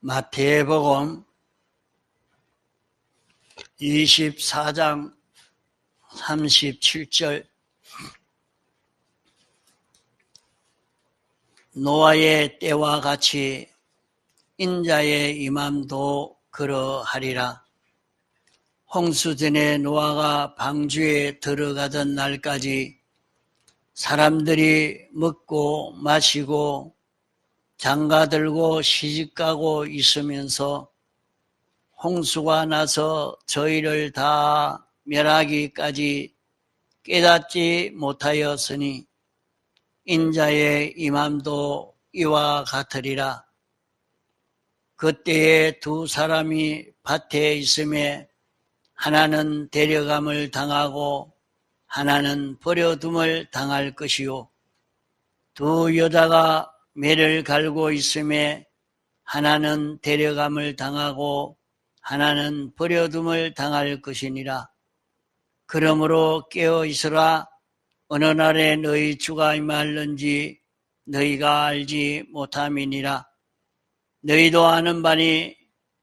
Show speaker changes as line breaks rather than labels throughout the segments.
마태복음 24장 37절 노아의 때와 같이 인자의 임함도 그러하리라. 홍수전에 노아가 방주에 들어가던 날까지 사람들이 먹고 마시고 장가들고 시집가고 있으면서 홍수가 나서 저희를 다 멸하기까지 깨닫지 못하였으니 인자의 임함도 이와 같으리라. 그때에 두 사람이 밭에 있음에 하나는 데려감을 당하고 하나는 버려둠을 당할 것이요, 두 여자가 매를 갈고 있음에 하나는 데려감을 당하고 하나는 버려둠을 당할 것이니라. 그러므로 깨어 있으라. 어느 날에 너희 주가 임할는지 너희가 알지 못함이니라. 너희도 아는 바니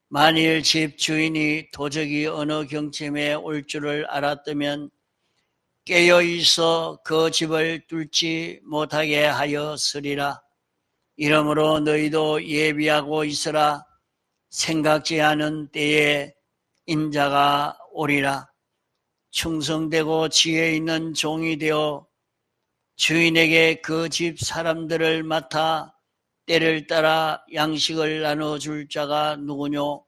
만일 집 주인이 도적이 어느 경쯤에 올 줄을 알았다면 깨어 있어 그 집을 뚫지 못하게 하였으리라. 이러므로 너희도 예비하고 있으라. 생각지 않은 때에 인자가 오리라. 충성되고 지혜 있는 종이 되어 주인에게 그 집 사람들을 맡아 때를 따라 양식을 나눠줄 자가 누구뇨?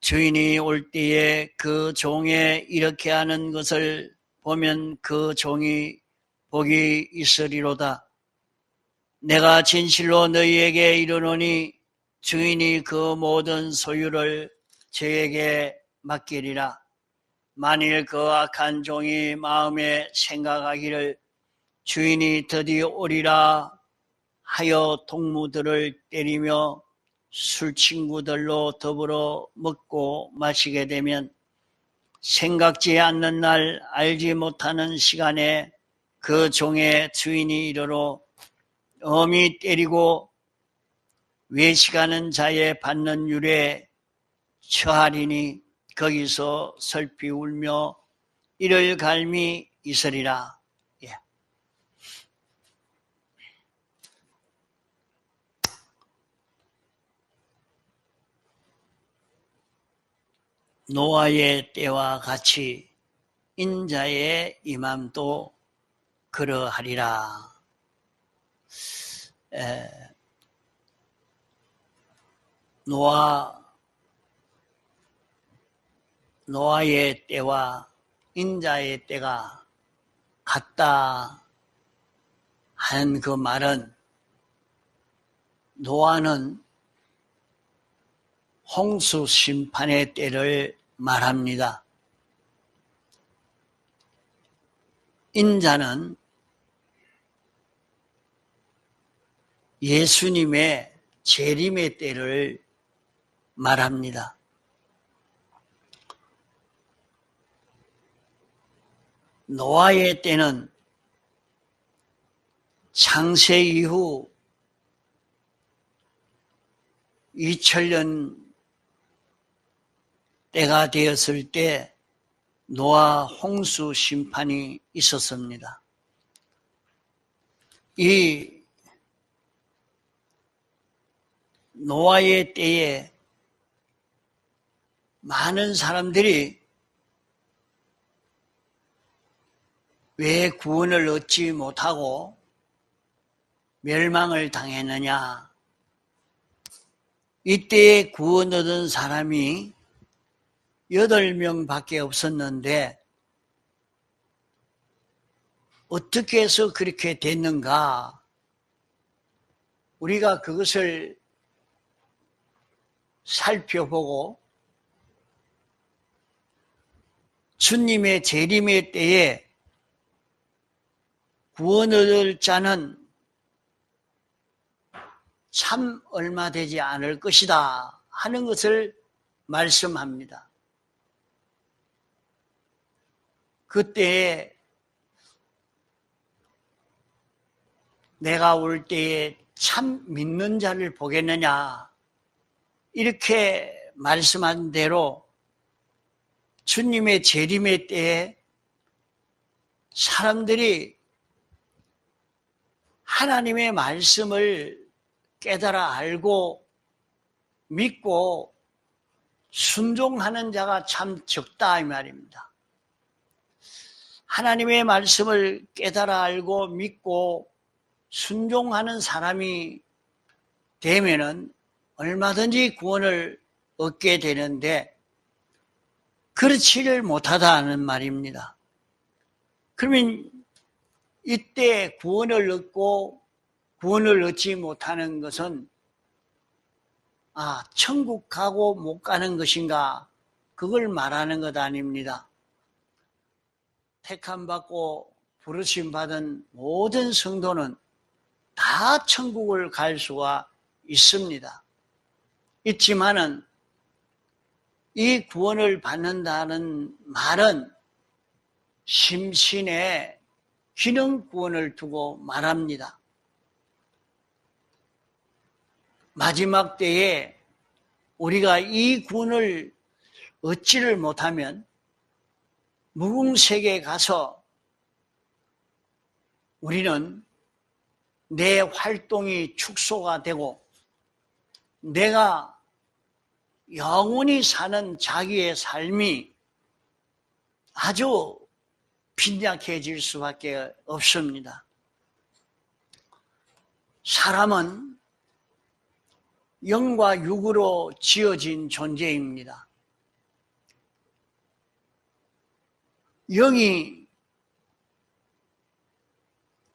주인이 올 때에 그 종에 이렇게 하는 것을 보면 그 종이 복이 있으리로다. 내가 진실로 너희에게 이르노니 주인이 그 모든 소유를 저에게 맡기리라. 만일 그 악한 종이 마음에 생각하기를 주인이 드디어 오리라 하여 동무들을 때리며 술친구들로 더불어 먹고 마시게 되면 생각지 않는 날 알지 못하는 시간에 그 종의 주인이 이르러 엄히 때리고 외식하는 자의 받는 율에 처하리니 거기서 슬피 울며 이를 갈미 있으리라. 노아의 때와 같이 인자의 임함도 그러하리라. 노아의 때와 인자의 때가 같다 하는 그 말은, 노아는 홍수 심판의 때를 말합니다. 인자는 예수님의 재림의 때를 말합니다. 노아의 때는 창세 이후 2000년 때가 되었을 때 노아 홍수 심판이 있었습니다. 이 노아의 때에 많은 사람들이 왜 구원을 얻지 못하고 멸망을 당했느냐? 이때에 구원 얻은 사람이 8명밖에 없었는데 어떻게 해서 그렇게 됐는가? 우리가 그것을 살펴보고 주님의 재림의 때에 구원 얻을 자는 참 얼마 되지 않을 것이다 하는 것을 말씀합니다. 그때에 내가 올 때에 참 믿는 자를 보겠느냐? 이렇게 말씀한 대로 주님의 재림의 때에 사람들이 하나님의 말씀을 깨달아 알고 믿고 순종하는 자가 참 적다 이 말입니다. 하나님의 말씀을 깨달아 알고 믿고 순종하는 사람이 되면은 얼마든지 구원을 얻게 되는데 그렇지를 못하다는 말입니다. 그러면 이때 구원을 얻고 구원을 얻지 못하는 것은 천국 가고 못 가는 것인가? 그걸 말하는 것 아닙니다. 택함받고 부르심받은 모든 성도는 다 천국을 갈 수가 있습니다. 있지만은 이 구원을 받는다는 말은 심신의 기능 구원을 두고 말합니다. 마지막 때에 우리가 이 구원을 얻지를 못하면 무궁세계에 가서 우리는 내 활동이 축소가 되고 내가 영원히 사는 자기의 삶이 아주 빈약해질 수밖에 없습니다. 사람은 영과 육으로 지어진 존재입니다. 영이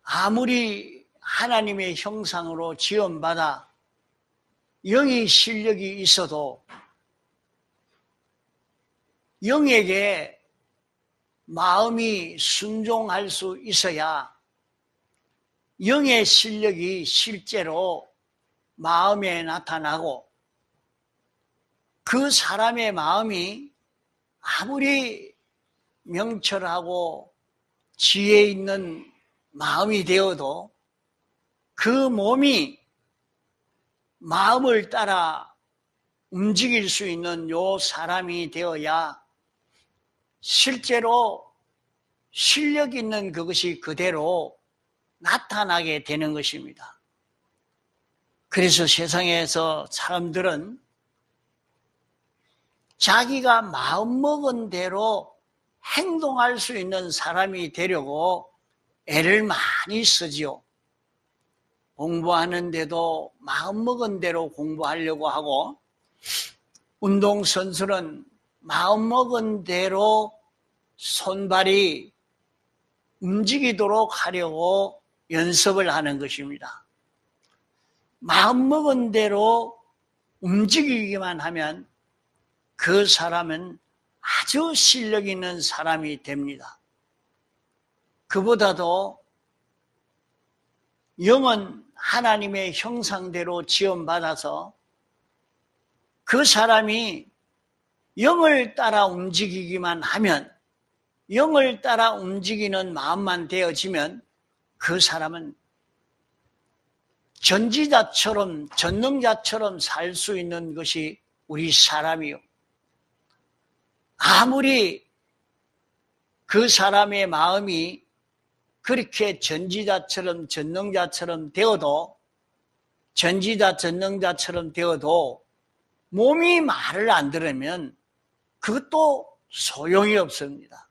아무리 하나님의 형상으로 지음받아 영의 실력이 있어도 영에게 마음이 순종할 수 있어야 영의 실력이 실제로 마음에 나타나고 그 사람의 마음이 아무리 명철하고 지혜 있는 마음이 되어도 그 몸이 마음을 따라 움직일 수 있는 요 사람이 되어야 실제로 실력 있는 그것이 그대로 나타나게 되는 것입니다. 그래서 세상에서 사람들은 자기가 마음먹은 대로 행동할 수 있는 사람이 되려고 애를 많이 쓰지요. 공부하는데도 마음먹은 대로 공부하려고 하고 운동선수는 마음먹은 대로 손발이 움직이도록 하려고 연습을 하는 것입니다. 마음먹은 대로 움직이기만 하면 그 사람은 아주 실력 있는 사람이 됩니다. 그보다도 영은 하나님의 형상대로 지음받아서 그 사람이 영을 따라 움직이기만 하면, 영을 따라 움직이는 마음만 되어지면 그 사람은 전지자처럼, 전능자처럼 살 수 있는 것이 우리 사람이요. 아무리 그 사람의 마음이 그렇게 전지자처럼, 전능자처럼 되어도, 전지자, 전능자처럼 되어도 몸이 말을 안 들으면 그것도 소용이 없습니다.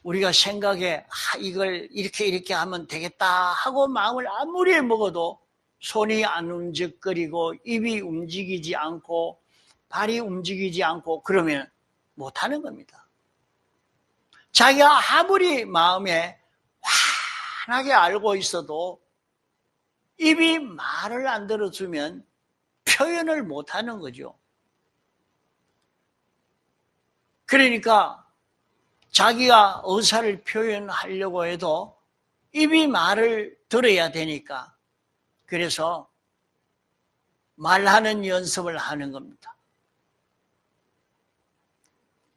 우리가 생각에 이걸 이렇게 하면 되겠다 하고 마음을 아무리 먹어도 손이 안 움직거리고 입이 움직이지 않고 발이 움직이지 않고 그러면 못하는 겁니다. 자기가 아무리 마음에 환하게 알고 있어도 입이 말을 안 들어주면 표현을 못하는 거죠. 그러니까 자기가 의사를 표현하려고 해도 입이 말을 들어야 되니까 그래서 말하는 연습을 하는 겁니다.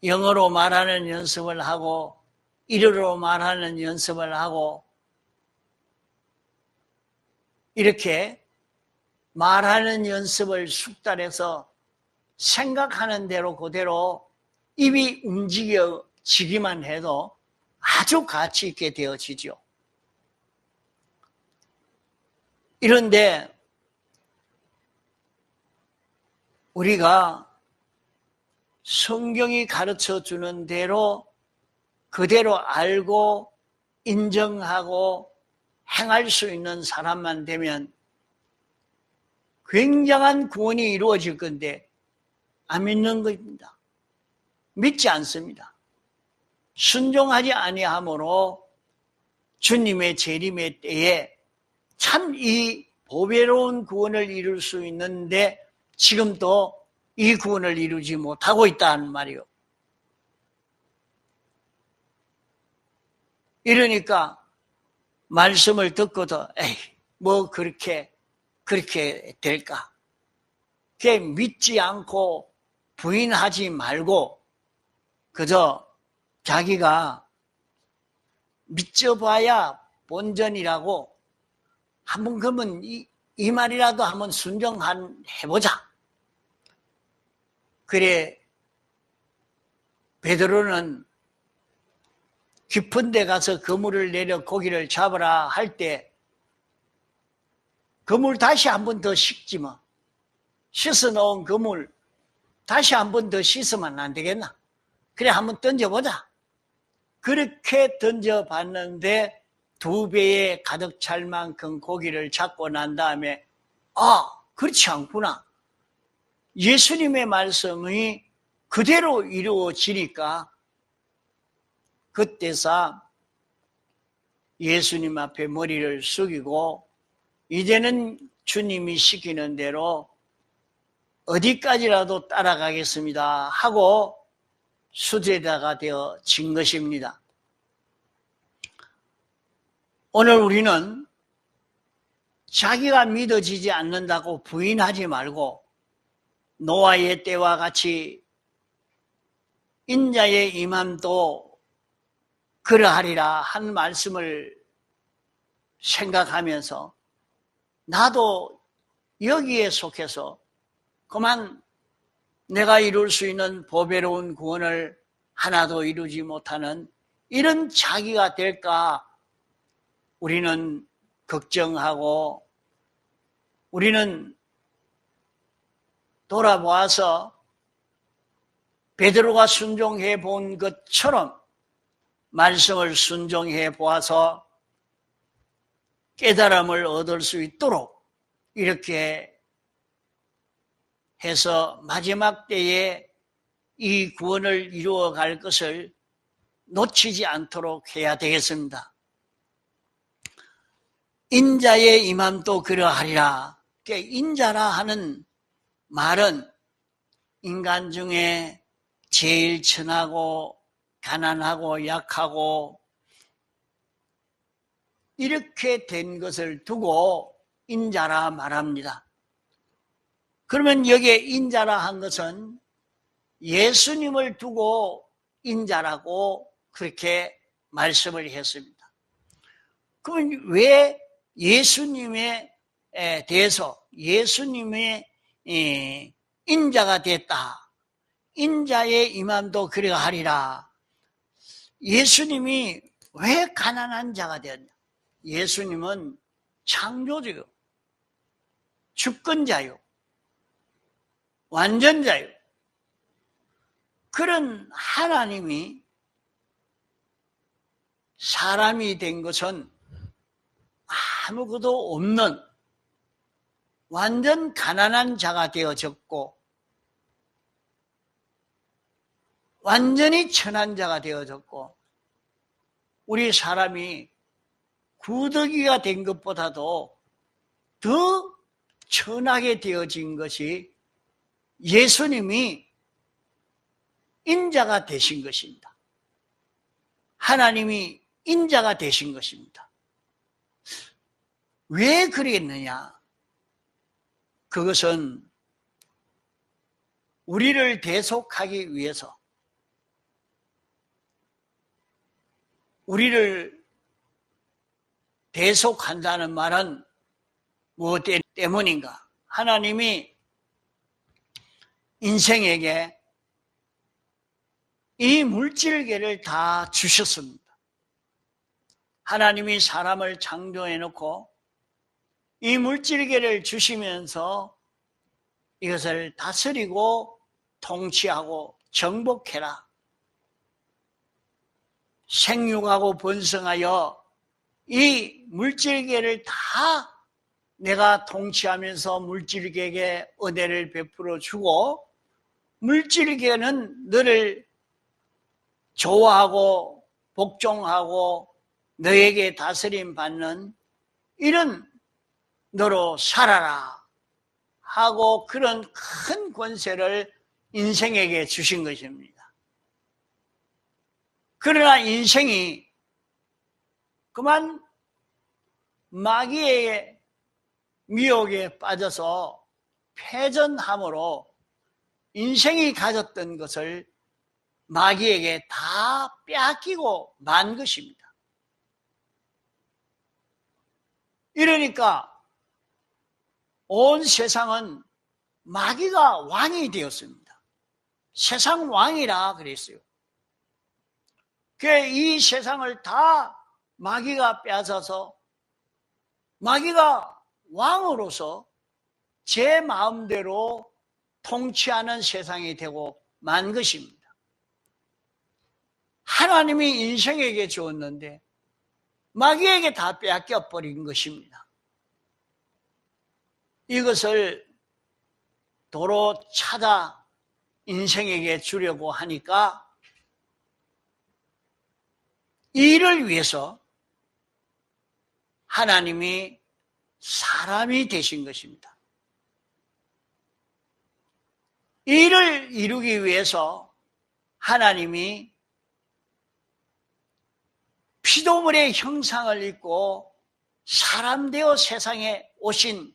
영어로 말하는 연습을 하고 일어로 말하는 연습을 하고 이렇게 말하는 연습을 숙달해서 생각하는 대로 그대로 입이 움직여지기만 해도 아주 가치 있게 되어지죠. 이런데 우리가 성경이 가르쳐 주는 대로 그대로 알고 인정하고 행할 수 있는 사람만 되면 굉장한 구원이 이루어질 건데 안 믿는 것입니다. 믿지 않습니다. 순종하지 아니함으로 주님의 재림의 때에 참 이 보배로운 구원을 이룰 수 있는데 지금도 이 구원을 이루지 못하고 있다는 말이요. 이러니까 말씀을 듣고도 에이 뭐 그렇게 될까? 그게 믿지 않고 부인하지 말고 그저 자기가 믿져봐야 본전이라고 한번 그러면 이 말이라도 한번 순종해보자. 그래 베드로는 깊은 데 가서 그물을 내려 고기를 잡으라 할 때 그물 다시 한 번 더 씻지 뭐. 씻어놓은 그물 다시 한 번 더 씻으면 안 되겠나? 그래 한번 던져보자. 그렇게 던져봤는데 2배에 가득 찰 만큼 고기를 잡고 난 다음에 그렇지 않구나. 예수님의 말씀이 그대로 이루어지니까 그때서 예수님 앞에 머리를 숙이고 이제는 주님이 시키는 대로 어디까지라도 따라가겠습니다 하고 수제자가 되어진 것입니다. 오늘 우리는 자기가 믿어지지 않는다고 부인하지 말고 노아의 때와 같이 인자의 임함도 그러하리라 한 말씀을 생각하면서 나도 여기에 속해서 그만 내가 이룰 수 있는 보배로운 구원을 하나도 이루지 못하는 이런 자기가 될까 우리는 걱정하고 우리는 돌아보아서 베드로가 순종해 본 것처럼 말씀을 순종해 보아서 깨달음을 얻을 수 있도록 이렇게 해서 마지막 때에 이 구원을 이루어갈 것을 놓치지 않도록 해야 되겠습니다. 인자의 임함도 그러하리라. 인자라 하는 말은 인간 중에 제일 천하고 가난하고 약하고 이렇게 된 것을 두고 인자라 말합니다. 그러면 여기에 인자라 한 것은 예수님을 두고 인자라고 그렇게 말씀을 했습니다. 그러면 왜 예수님에 대해서 예수님의 인자가 됐다. 인자의 임함도 그러하리라. 예수님이 왜 가난한 자가 되었냐? 예수님은 창조주요, 주권자요, 완전자요. 그런 하나님이 사람이 된 것은 아무것도 없는 완전 가난한 자가 되어졌고 완전히 천한 자가 되어졌고 우리 사람이 구더기가 된 것보다도 더 천하게 되어진 것이 예수님이 인자가 되신 것입니다. 하나님이 인자가 되신 것입니다. 왜 그랬느냐? 그것은 우리를 대속하기 위해서 우리를 대속한다는 말은 무엇 때문인가? 하나님이 인생에게 이 물질계를 다 주셨습니다. 하나님이 사람을 창조해 놓고 이 물질계를 주시면서 이것을 다스리고 통치하고 정복해라. 생육하고 번성하여 이 물질계를 다 내가 통치하면서 물질계에게 은혜를 베풀어 주고 물질계는 너를 좋아하고 복종하고 너에게 다스림 받는 이런 너로 살아라 하고 그런 큰 권세를 인생에게 주신 것입니다. 그러나 인생이 그만 마귀의 미혹에 빠져서 패전함으로 인생이 가졌던 것을 마귀에게 다 빼앗기고 만 것입니다. 이러니까 온 세상은 마귀가 왕이 되었습니다. 세상 왕이라 그랬어요. 이 세상을 다 마귀가 빼앗아서 마귀가 왕으로서 제 마음대로 통치하는 세상이 되고 만 것입니다. 하나님이 인생에게 주었는데 마귀에게 다 빼앗겨 버린 것입니다. 이것을 도로 찾아 인생에게 주려고 하니까 이를 위해서 하나님이 사람이 되신 것입니다. 이를 이루기 위해서 하나님이 피조물의 형상을 입고 사람 되어 세상에 오신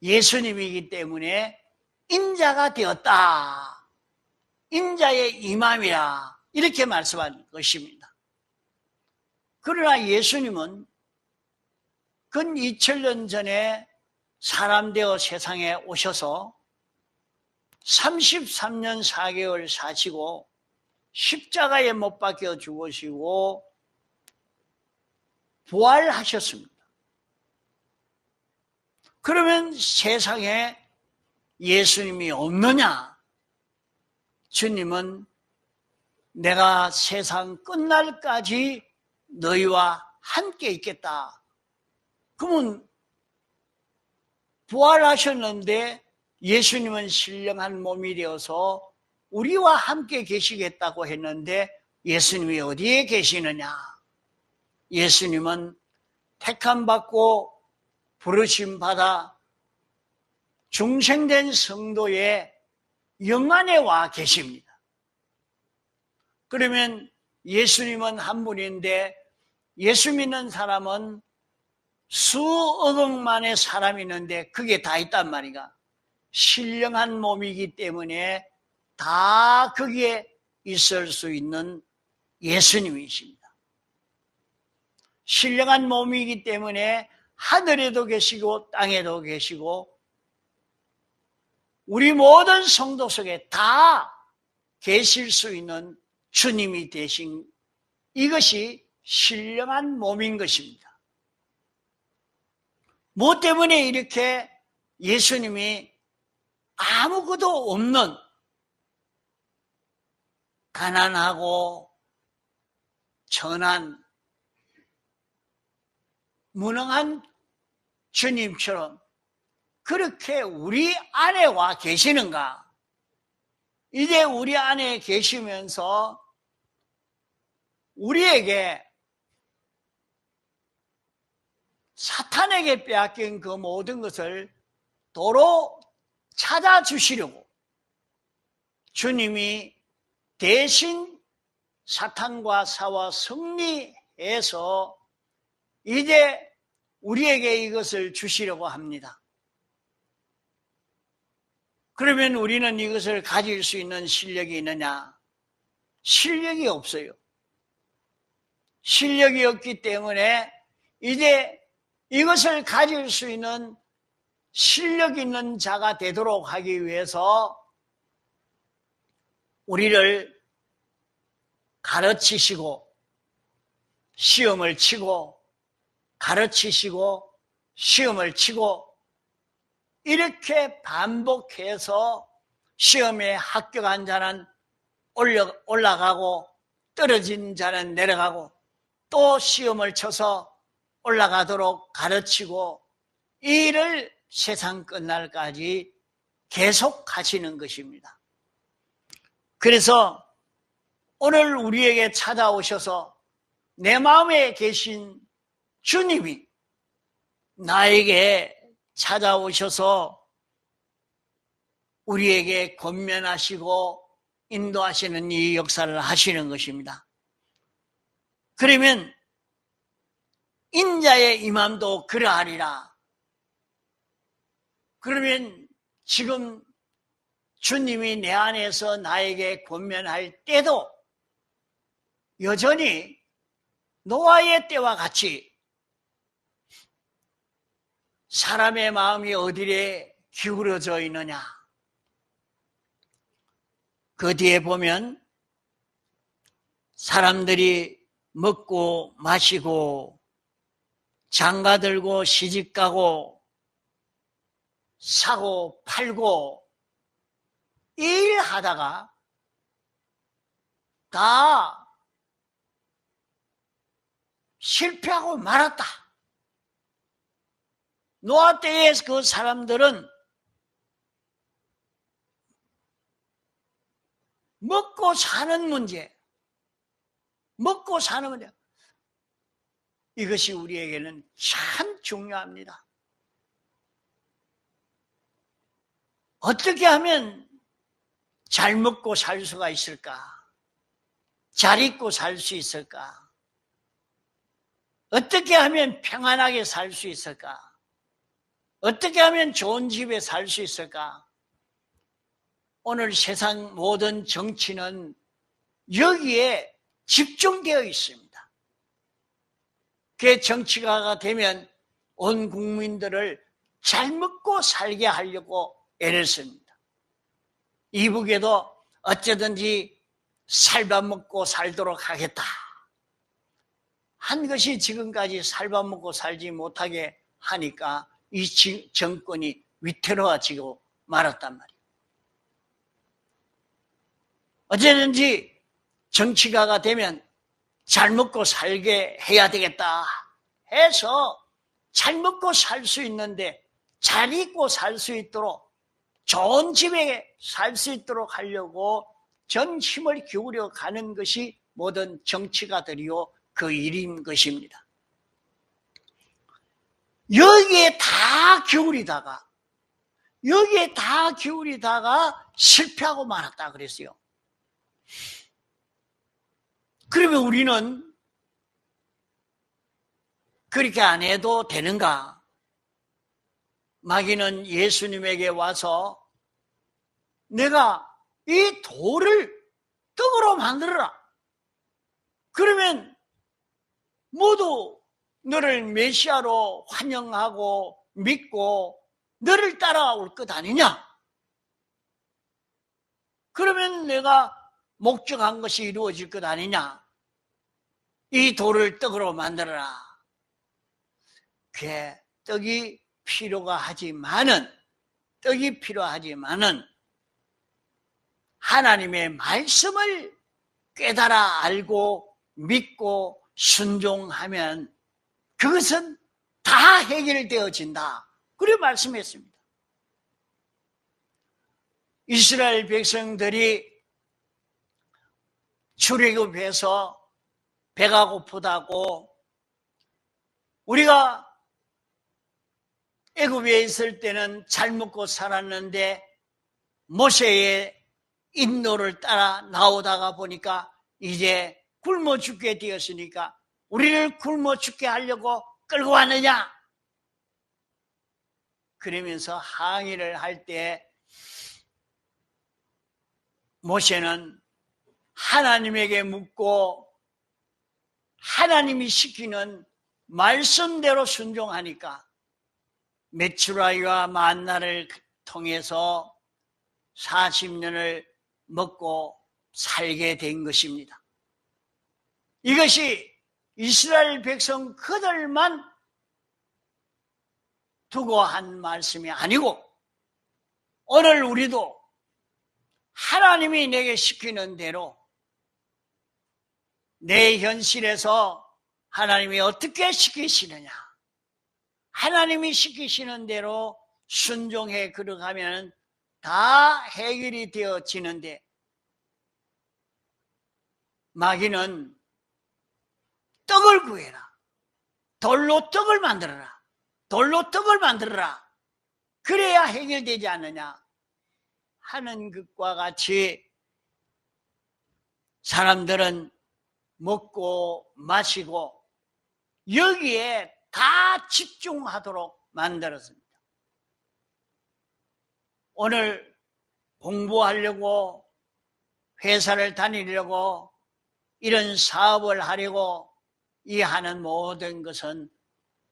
예수님이기 때문에 인자가 되었다. 인자의 임함이라 이렇게 말씀한 것입니다. 그러나 예수님은 근 2000년 전에 사람 되어 세상에 오셔서 33년 4개월 사시고 십자가에 못 박혀 죽으시고 부활하셨습니다. 그러면 세상에 예수님이 없느냐? 주님은 내가 세상 끝날까지 너희와 함께 있겠다. 그러면 부활하셨는데 예수님은 신령한 몸이 되어서 우리와 함께 계시겠다고 했는데 예수님이 어디에 계시느냐? 예수님은 택함받고 부르심받아 중생된 성도의 영안에 와 계십니다. 그러면 예수님은 한 분인데 예수 믿는 사람은 수억억만의 사람이 있는데 그게 다 있단 말이가. 신령한 몸이기 때문에 다 거기에 있을 수 있는 예수님이십니다. 신령한 몸이기 때문에 하늘에도 계시고 땅에도 계시고 우리 모든 성도 속에 다 계실 수 있는 주님이 되신 이것이 신령한 몸인 것입니다. 뭐 때문에 이렇게 예수님이 아무것도 없는 가난하고 천한 무능한 주님처럼 그렇게 우리 안에 와 계시는가? 이제 우리 안에 계시면서 우리에게 사탄에게 빼앗긴 그 모든 것을 도로 찾아주시려고 주님이 대신 사탄과 싸워 승리해서 이제 우리에게 이것을 주시려고 합니다. 그러면 우리는 이것을 가질 수 있는 실력이 있느냐? 실력이 없어요. 실력이 없기 때문에 이제 이것을 가질 수 있는 실력 있는 자가 되도록 하기 위해서 우리를 가르치시고 시험을 치고 가르치시고 시험을 치고 이렇게 반복해서 시험에 합격한 자는 올라가고 떨어진 자는 내려가고 또 시험을 쳐서 올라가도록 가르치고 이 일을 세상 끝날까지 계속 하시는 것입니다. 그래서 오늘 우리에게 찾아오셔서 내 마음에 계신 주님이 나에게 찾아오셔서 우리에게 권면하시고 인도하시는 이 역사를 하시는 것입니다. 그러면 인자의 임함도 그러하리라. 그러면 지금 주님이 내 안에서 나에게 권면할 때도 여전히 노아의 때와 같이 사람의 마음이 어디에 기울어져 있느냐. 그 뒤에 보면 사람들이 먹고 마시고 장가들고 시집가고 사고 팔고 일하다가 다 실패하고 말았다. 노아 때의 그 사람들은 먹고 사는 문제, 이것이 우리에게는 참 중요합니다. 어떻게 하면 잘 먹고 살 수가 있을까? 잘 입고 살 수 있을까? 어떻게 하면 평안하게 살 수 있을까? 어떻게 하면 좋은 집에 살 수 있을까? 오늘 세상 모든 정치는 여기에 집중되어 있습니다. 그 정치가가 되면 온 국민들을 잘 먹고 살게 하려고 애를 씁니다. 이북에도 어쩌든지 살밥 먹고 살도록 하겠다 한 것이 지금까지 살밥 먹고 살지 못하게 하니까 이 정권이 위태로워지고 말았단 말이에요. 어쩌든지 정치가가 되면 잘 먹고 살게 해야 되겠다 해서 잘 먹고 살 수 있는데 잘 입고 살 수 있도록 좋은 집에 살 수 있도록 하려고 전 힘을 기울여 가는 것이 모든 정치가들이요 그 일인 것입니다. 여기에 다 기울이다가 실패하고 말았다 그랬어요. 그러면 우리는 그렇게 안 해도 되는가? 마귀는 예수님에게 와서 내가 이 돌을 떡으로 만들어라. 그러면 모두 너를 메시아로 환영하고 믿고 너를 따라올 것 아니냐? 그러면 내가 목적한 것이 이루어질 것 아니냐? 이 돌을 떡으로 만들어라. 그 떡이 필요하지만은 하나님의 말씀을 깨달아 알고 믿고 순종하면 그것은 다 해결되어진다. 그렇게 말씀했습니다. 이스라엘 백성들이 출애굽해서 배가 고프다고 우리가 애굽에 있을 때는 잘 먹고 살았는데 모세의 인도를 따라 나오다가 보니까 이제 굶어 죽게 되었으니까 우리를 굶어 죽게 하려고 끌고 왔느냐? 그러면서 항의를 할 때 모세는 하나님에게 묻고 하나님이 시키는 말씀대로 순종하니까 메추라기와 만나를 통해서 40년을 먹고 살게 된 것입니다. 이것이 이스라엘 백성 그들만 두고 한 말씀이 아니고 오늘 우리도 하나님이 내게 시키는 대로 내 현실에서 하나님이 어떻게 시키시느냐, 하나님이 시키시는 대로 순종해 걸어가면 다 해결이 되어지는데, 마귀는 떡을 구해라, 돌로 떡을 만들어라, 돌로 떡을 만들어라, 그래야 해결되지 않느냐 하는 것과 같이 사람들은 먹고 마시고 여기에 다 집중하도록 만들었습니다. 오늘 공부하려고, 회사를 다니려고, 이런 사업을 하려고 이 하는 모든 것은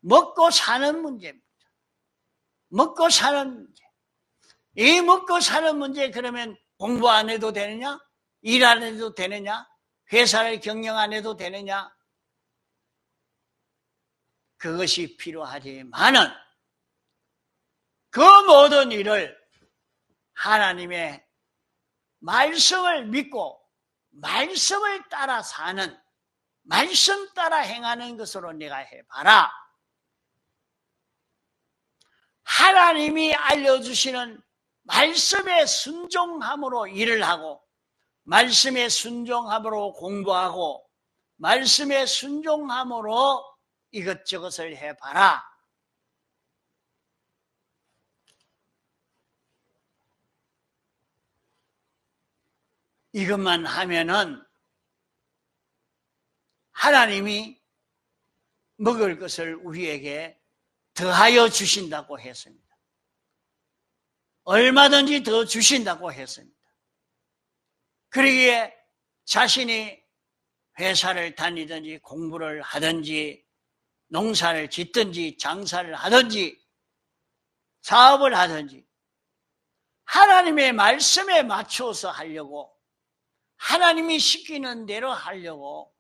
먹고 사는 문제입니다. 먹고 사는 문제. 이 먹고 사는 문제, 그러면 공부 안 해도 되느냐? 일 안 해도 되느냐? 회사를 경영 안 해도 되느냐? 그것이 필요하지만은 그 모든 일을 하나님의 말씀을 믿고 말씀을 따라 사는, 말씀 따라 행하는 것으로 내가 해봐라. 하나님이 알려주시는 말씀에 순종함으로 일을 하고, 말씀에 순종함으로 공부하고, 말씀에 순종함으로 이것저것을 해봐라. 이것만 하면은 하나님이 먹을 것을 우리에게 더하여 주신다고 했습니다. 얼마든지 더 주신다고 했습니다. 그러기에 자신이 회사를 다니든지 공부를 하든지 농사를 짓든지 장사를 하든지 사업을 하든지 하나님의 말씀에 맞춰서 하려고, 하나님이 시키는 대로 하려고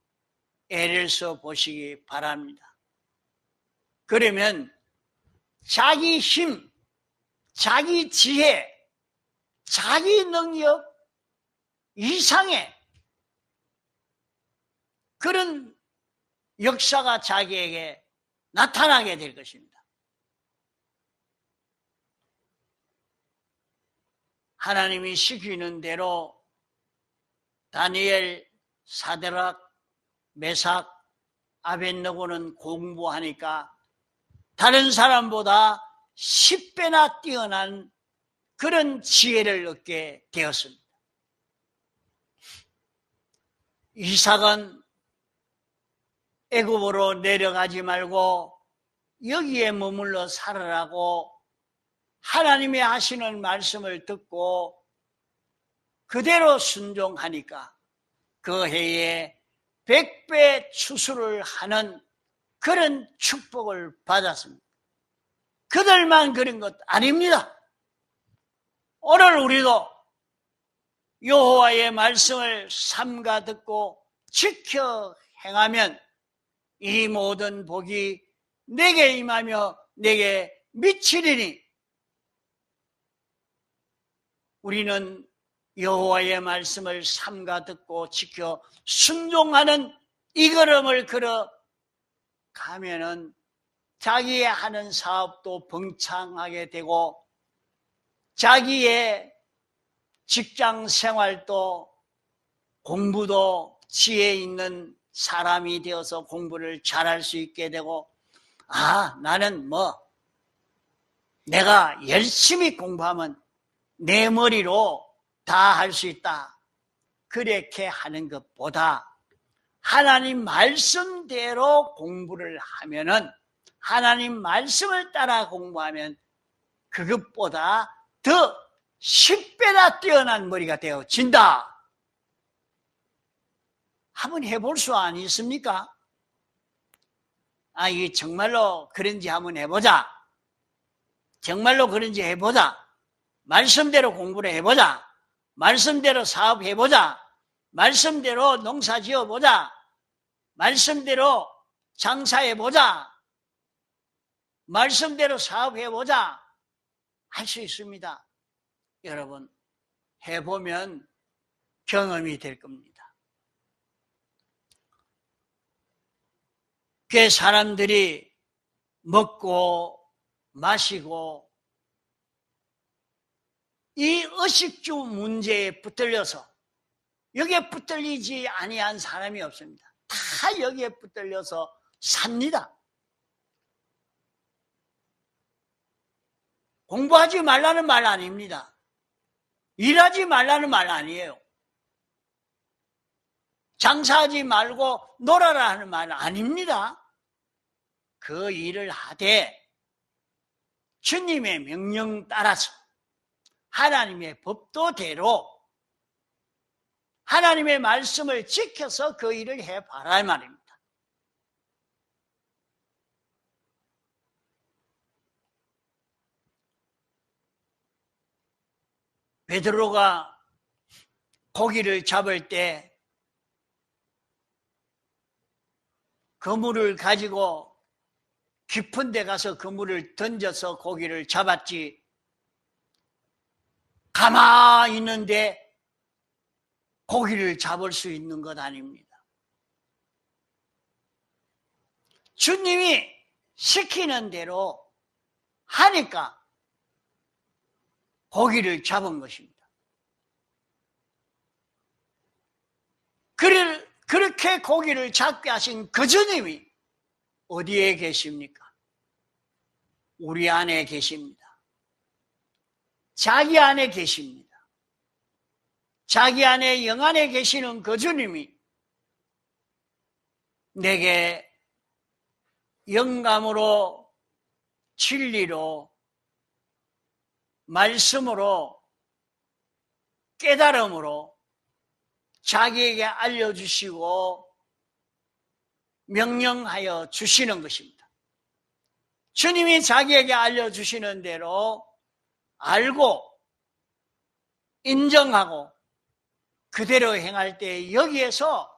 애를 써 보시기 바랍니다. 그러면 자기 힘, 자기 지혜, 자기 능력 이상의 그런 역사가 자기에게 나타나게 될 것입니다. 하나님이 시키는 대로 다니엘, 사드락, 메삭, 아벳느고는 공부하니까 다른 사람보다 10배나 뛰어난 그런 지혜를 얻게 되었습니다. 이삭은 애굽으로 내려가지 말고 여기에 머물러 살으라고 하나님이 하시는 말씀을 듣고 그대로 순종하니까 그 해에 100배 추수를 하는 그런 축복을 받았습니다. 그들만 그런 것 아닙니다. 오늘 우리도 여호와의 말씀을 삼가 듣고 지켜 행하면 이 모든 복이 내게 임하며 내게 미치리니, 우리는 여호와의 말씀을 삼가 듣고 지켜 순종하는 이 걸음을 걸어 가면은 자기의 하는 사업도 번창하게 되고 자기의 직장 생활도 공부도 지혜 있는 사람이 되어서 공부를 잘할 수 있게 되고, 나는 내가 열심히 공부하면 내 머리로 다 할 수 있다, 그렇게 하는 것보다 하나님 말씀대로 공부를 하면은, 하나님 말씀을 따라 공부하면 그것보다 더 10배나 뛰어난 머리가 되어진다. 한번 해볼 수 아니십니까? 이게 정말로 그런지 한번 해보자. 정말로 그런지 해보자. 말씀대로 공부를 해보자. 말씀대로 사업해보자. 말씀대로 농사 지어보자. 말씀대로 장사해보자. 말씀대로 사업해보자. 할 수 있습니다. 여러분, 해보면 경험이 될 겁니다. 그 사람들이 먹고 마시고 이 의식주 문제에 붙들려서 여기에 붙들리지 아니한 사람이 없습니다. 다 여기에 붙들려서 삽니다. 공부하지 말라는 말 아닙니다. 일하지 말라는 말 아니에요. 장사하지 말고 놀아라 하는 말 아닙니다. 그 일을 하되 주님의 명령 따라서 하나님의 법도대로 하나님의 말씀을 지켜서 그 일을 해봐라 이 말입니다. 베드로가 고기를 잡을 때 그물을 가지고 깊은 데 가서 그물을 던져서 고기를 잡았지 가만히 있는데 고기를 잡을 수 있는 것 아닙니다. 주님이 시키는 대로 하니까 고기를 잡은 것입니다. 그렇게 고기를 잡게 하신 그 주님이 어디에 계십니까? 우리 안에 계십니다. 자기 안에 계십니다. 자기 안에 영 안에 계시는 그 주님이 내게 영감으로 진리로 말씀으로 깨달음으로 자기에게 알려주시고 명령하여 주시는 것입니다. 주님이 자기에게 알려주시는 대로 알고 인정하고 그대로 행할 때 여기에서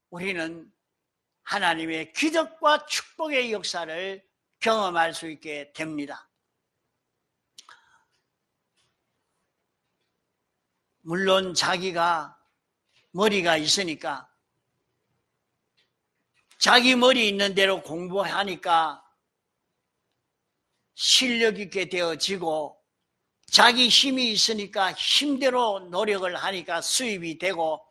우리는 하나님의 기적과 축복의 역사를 경험할 수 있게 됩니다. 물론 자기가 머리가 있으니까 자기 머리 있는 대로 공부하니까 실력 있게 되어지고 자기 힘이 있으니까 힘대로 노력을 하니까 수입이 되고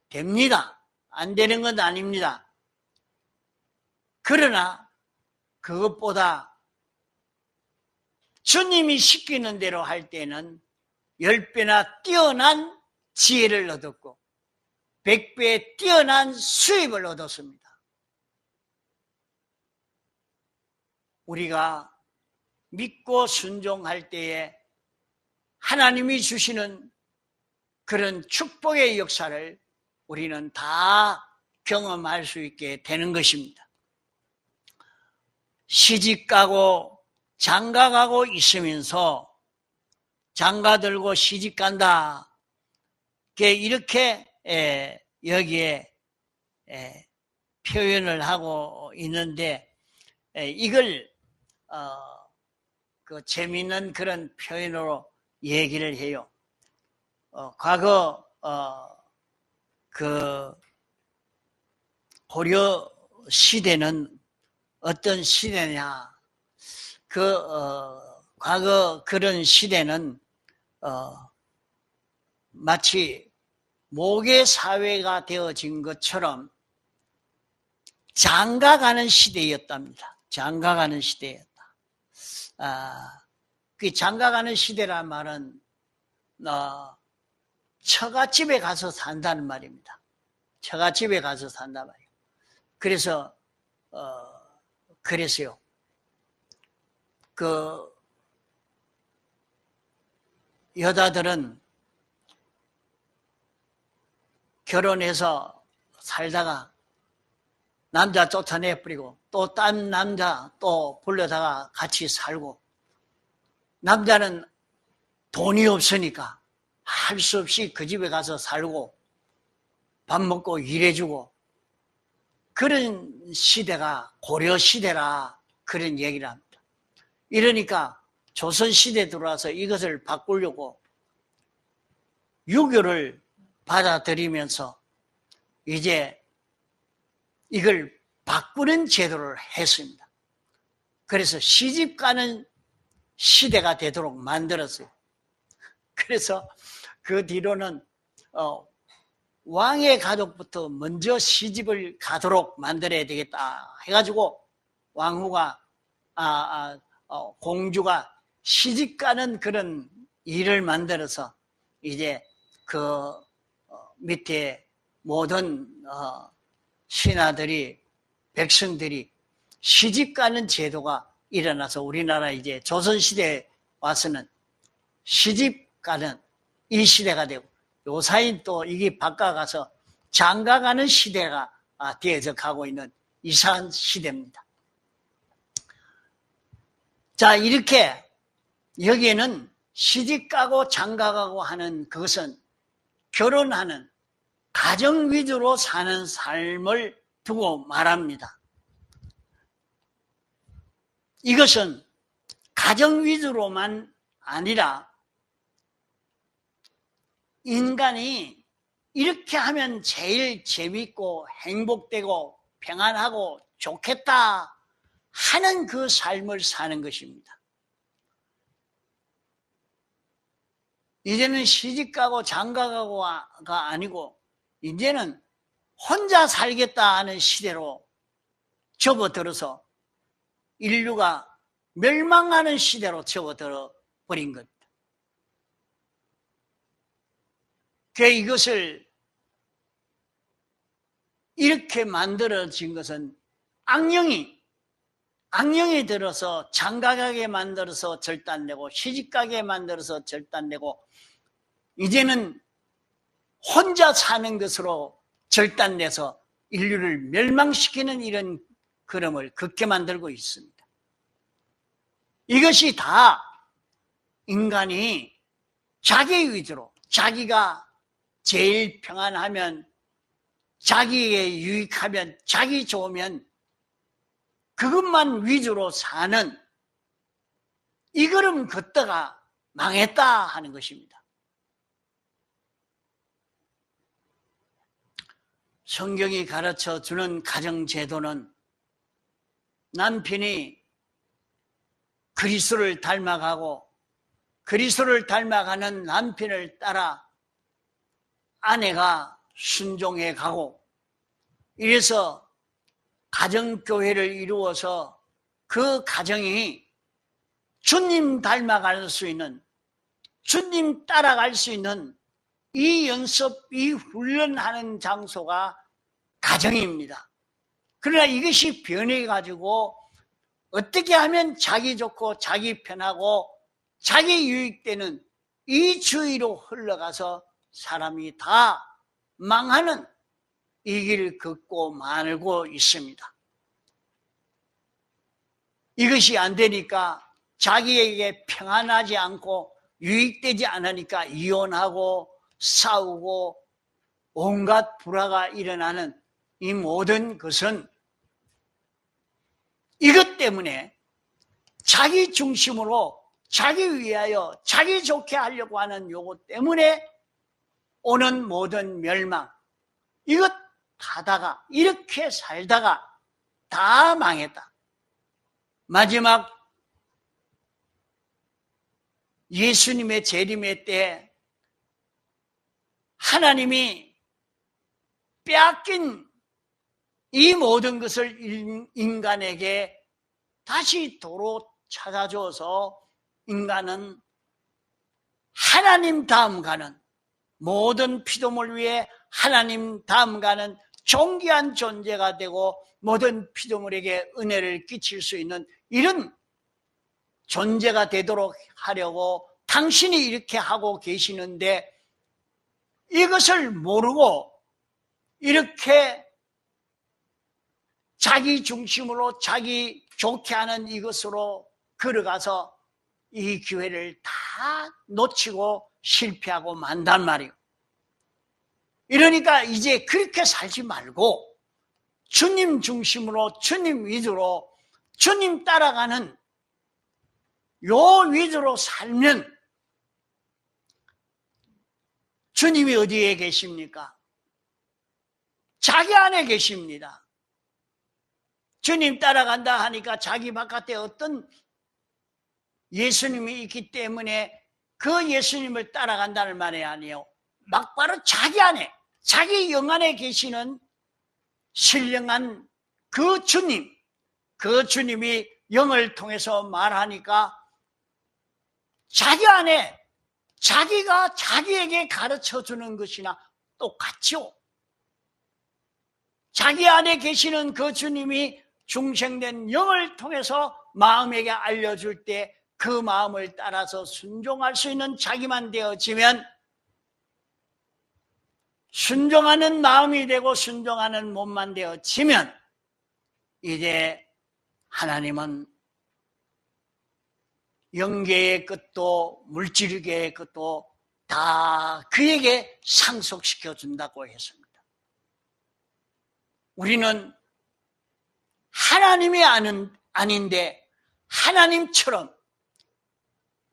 됩니다. 안 되는 건 아닙니다. 그러나 그것보다 주님이 시키는 대로 할 때는 10배나 뛰어난 지혜를 얻었고 100배 뛰어난 수입을 얻었습니다. 우리가 믿고 순종할 때에 하나님이 주시는 그런 축복의 역사를 우리는 다 경험할 수 있게 되는 것입니다. 시집가고 장가가고 있으면서 장가 들고 시집 간다. 이렇게 여기에 표현을 하고 있는데 이걸 그 재미있는 그런 표현으로 얘기를 해요. 과거 그 고려 시대는 어떤 시대냐? 과거 그런 시대는 마치 모계 사회가 되어진 것처럼 장가가는 시대였답니다. 장가가는 시대였다. 그 장가가는 시대란 말은 처갓집에 가서 산다는 말입니다. 처갓집에 가서 산단 말이에요. 그래서 그래서요. 그 여자들은 결혼해서 살다가 남자 쫓아내버리고 또 딴 남자 또 불러다가 같이 살고, 남자는 돈이 없으니까 할 수 없이 그 집에 가서 살고 밥 먹고 일해주고, 그런 시대가 고려시대라 그런 얘기를 합니다. 이러니까 조선시대에 들어와서 이것을 바꾸려고 유교를 받아들이면서 이제 이걸 바꾸는 제도를 했습니다. 그래서 시집가는 시대가 되도록 만들었어요. 그래서 그 뒤로는 왕의 가족부터 먼저 시집을 가도록 만들어야 되겠다 해가지고 왕후가 공주가 시집가는 그런 일을 만들어서 이제 그 밑에 모든 신하들이, 백성들이 시집가는 제도가 일어나서 우리나라 이제 조선시대에 와서는 시집가는 이 시대가 되고, 요사이 또 이게 바꿔가서 장가가는 시대가 되어져 가고 있는 이상한 시대입니다. 자, 이렇게 여기에는 시집가고 장가가고 하는 그것은 결혼하는 가정 위주로 사는 삶을 두고 말합니다. 이것은 가정 위주로만 아니라 인간이 이렇게 하면 제일 재밌고 행복되고 평안하고 좋겠다 하는 그 삶을 사는 것입니다. 이제는 시집가고 장가가고가 아니고 이제는 혼자 살겠다 하는 시대로 접어들어서 인류가 멸망하는 시대로 접어들어 버린 겁니다. 그래서 이것을 이렇게 만들어진 것은 악령이 들어서 장가가게 만들어서 절단내고 시집가게 만들어서 절단내고 이제는 혼자 사는 것으로 절단내서 인류를 멸망시키는 이런 그림을 그렇게 만들고 있습니다. 이것이 다 인간이 자기 위주로, 자기가 제일 평안하면, 자기에게 유익하면, 자기 좋으면 그것만 위주로 사는 이 걸음 걷다가 망했다 하는 것입니다. 성경이 가르쳐 주는 가정제도는 남편이 그리스도를 닮아가고 그리스도를 닮아가는 남편을 따라 아내가 순종해 가고, 이래서 가정교회를 이루어서 그 가정이 주님 닮아갈 수 있는, 주님 따라갈 수 있는 이 연습, 이 훈련하는 장소가 가정입니다. 그러나 이것이 변해가지고 어떻게 하면 자기 좋고 자기 편하고 자기 유익되는 이 주의로 흘러가서 사람이 다 망하는 이 길을 걷고 말고 있습니다. 이것이 안 되니까 자기에게 평안하지 않고 유익되지 않으니까 이혼하고 싸우고 온갖 불화가 일어나는 이 모든 것은 이것 때문에 자기 중심으로 자기 위하여 자기 좋게 하려고 하는 요거 때문에 오는 모든 멸망, 이것 하다가 이렇게 살다가 다 망했다. 마지막 예수님의 재림의 때 하나님이 빼앗긴 이 모든 것을 인간에게 다시 도로 찾아줘서 인간은 하나님 다음 가는, 모든 피조물 위에 하나님 다음 가는 존귀한 존재가 되고 모든 피조물에게 은혜를 끼칠 수 있는 이런 존재가 되도록 하려고 당신이 이렇게 하고 계시는데, 이것을 모르고 이렇게 자기 중심으로 자기 좋게 하는 이것으로 걸어가서 이 기회를 다 놓치고 실패하고 만단 말이에요. 이러니까 이제 그렇게 살지 말고 주님 중심으로 주님 위주로 주님 따라가는 요 위주로 살면 주님이 어디에 계십니까? 자기 안에 계십니다. 주님 따라간다 하니까 자기 바깥에 어떤 예수님이 있기 때문에 그 예수님을 따라간다는 말이 아니에요. 막바로 자기 안에, 자기 영 안에 계시는 신령한 그 주님이 영을 통해서 말하니까 자기 안에 자기가 자기에게 가르쳐주는 것이나 똑같죠. 자기 안에 계시는 그 주님이 중생된 영을 통해서 마음에게 알려줄 때 그 마음을 따라서 순종할 수 있는 자기만 되어지면 순종하는 마음이 되고 순종하는 몸만 되어지면 이제 하나님은 영계의 끝도 물질계의 끝도 다 그에게 상속시켜 준다고 했습니다. 우리는 하나님이 아닌데 하나님처럼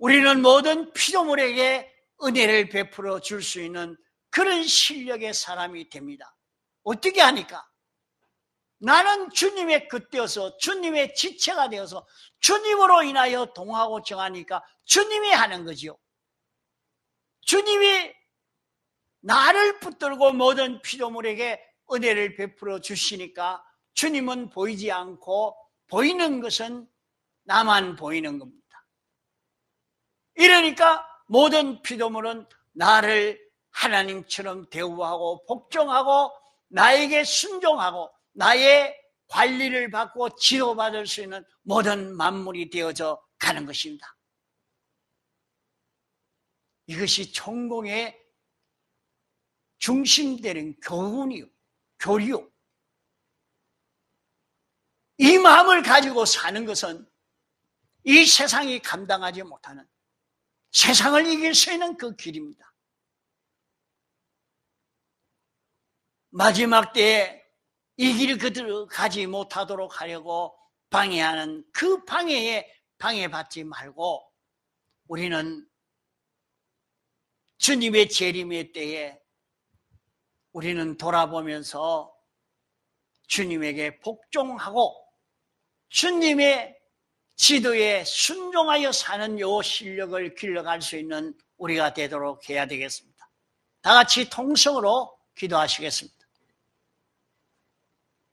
우리는 모든 피조물에게 은혜를 베풀어 줄 수 있는 그런 실력의 사람이 됩니다. 어떻게 하니까? 나는 주님의 겉되어서 주님의 지체가 되어서 주님으로 인하여 동하고 정하니까 주님이 하는 거지요. 주님이 나를 붙들고 모든 피조물에게 은혜를 베풀어 주시니까 주님은 보이지 않고 보이는 것은 나만 보이는 겁니다. 이러니까 모든 피조물은 나를 하나님처럼 대우하고 복종하고 나에게 순종하고 나의 관리를 받고 지도받을 수 있는 모든 만물이 되어져 가는 것입니다. 이것이 천공의 중심되는 교리요. 이 마음을 가지고 사는 것은 이 세상이 감당하지 못하는 세상을 이길 수 있는 그 길입니다. 마지막 때에 이 길을 그대로 가지 못하도록 하려고 방해하는 그 방해에 방해받지 말고 우리는 주님의 재림의 때에 우리는 돌아보면서 주님에게 복종하고 주님의 지도에 순종하여 사는 요 실력을 길러갈 수 있는 우리가 되도록 해야 되겠습니다. 다 같이 통성으로 기도하시겠습니다.